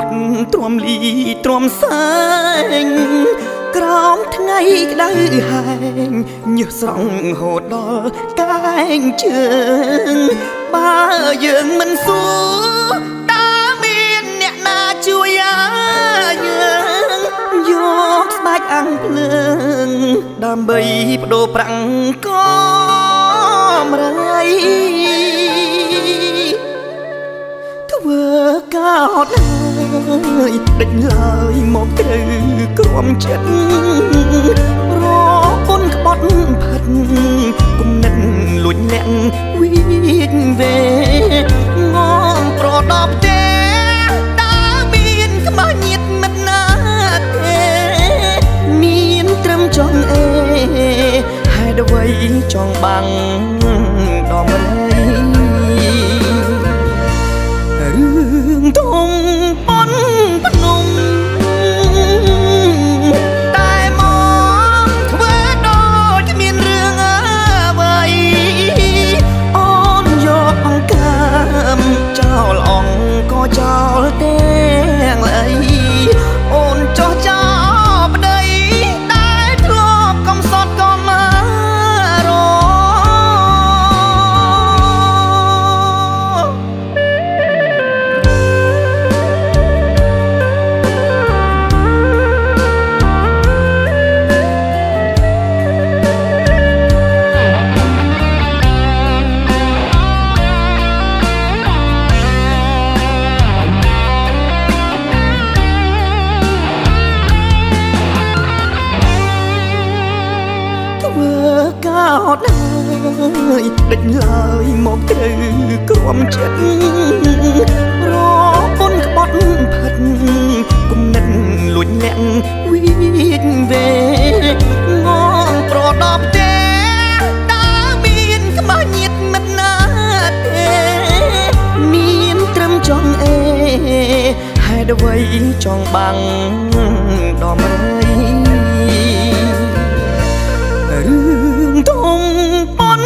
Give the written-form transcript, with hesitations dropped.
ត់ទ្រាំលីទ្រាំសែងក្រោមថ្ងៃក្តៅហែងញើសស្រង់ហូតដល់កែងជើងបើយើងមិនសួរតើមានអ្នកណាជួយយើងយកស្បែកអាំងភ្លើងដើម្បីបដូរប្រាំងកំរៃធ្វើកោតហើយដេញឡើយមកត្រូវក្រុមចិត្តរពុនក្បត់ផិតគុំនិតលួចលាក់វីកវេងងប្រដប់ទេតើមានខ្មាស់ញាតមិត្តណាទេមានត្រឹមចង់អេហេតុអ្វីចង់បាំងដំរីរឿងធំប៉ុនភ្នំតែមកធ្វើដូចមានរឿងអ្វីអូនយកអង្កាមចោលអង្គក៏ចោលទាំងអីអូនចោះចោលប្តីដែលធ្លាប់កំសត់ក៏មករកោតហើយដេញឡើយមកត្រូវក្រុមចិត្តរពុនក្បត់ផិតគុំនិតលួចលាក់វីកវេងងប្រដប់ទេតើមានខ្មាស់ញាតមិត្តណាទេមានត្រឹមចង់អេហេតុអ្វីចង់បាំងដំរីរឿងធំប៉ុន